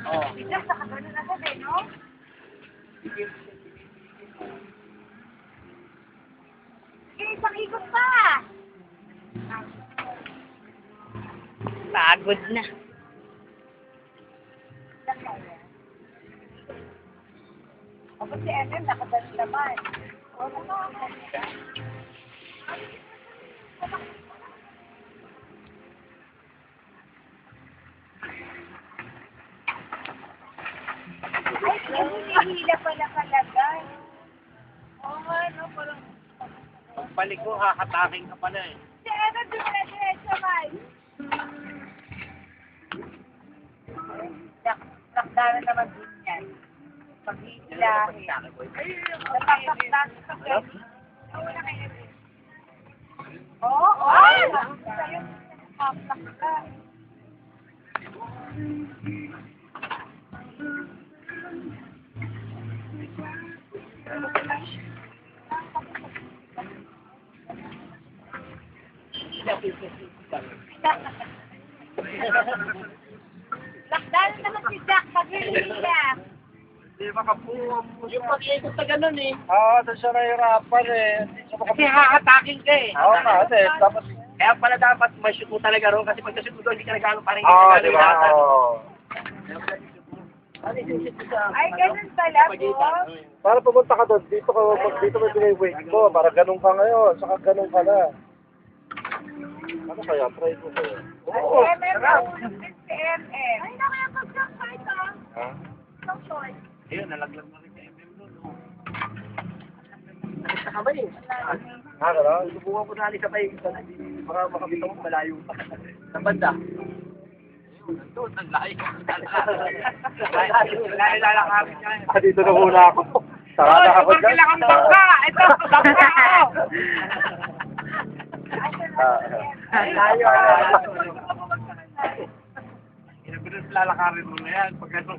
Oo. Biglang sa kagano agad eh, no? Sige, isang ikot pa! Pagod na. Tapos si MM nakadalo naman. O, ano? Ay, hinihila pala kalagay. Oo nga, no? Parang... Pagbalik ko, hahataking ka pala eh. Si MM diretso, May. Nakdara naman din yan. Pag-iilahin. Nataktaktan sa pwede. Nawala kayo. Oo, oo. Sa'yo, nakapakta. Lakdan naman si Jack pag-iila. Hindi makapuha mo. Yung pag-iikot na ganun eh. Oo, doon siya nahihirapan eh. Kasi hahataking ka eh. Oo nga, kasi tapos... Kaya pala dapat may shoot mo talaga ron kasi pag na-shoot mo doon, hindi ka nagano parang Oo, hindi di ka ba? nagano Oo. Ay, ganun pala po. Para pumunta ka doon, dito mo binay-wait mo. Para ganun ka ngayon, saka ganun ka na. Ano kaya? Try mo kaya. Oo. MM, nahulog din si MM. Ay, nakaya pag-fight ah. Ha? So short. Ayun, nalaglag mo rin sa MM doon. Nakita ka ba eh? Ha, gano'n? Subukan ko na alisabay. Baka makabitaw mo malayo pa. Ang banda. Doon, ang layo. Layo lalakarin niya. Ah, dito na muna ako. Saka na ako dyan. Kailangan bangka! Ito, bangka ako! Layo. Lalakarin mo na yan. Pagkano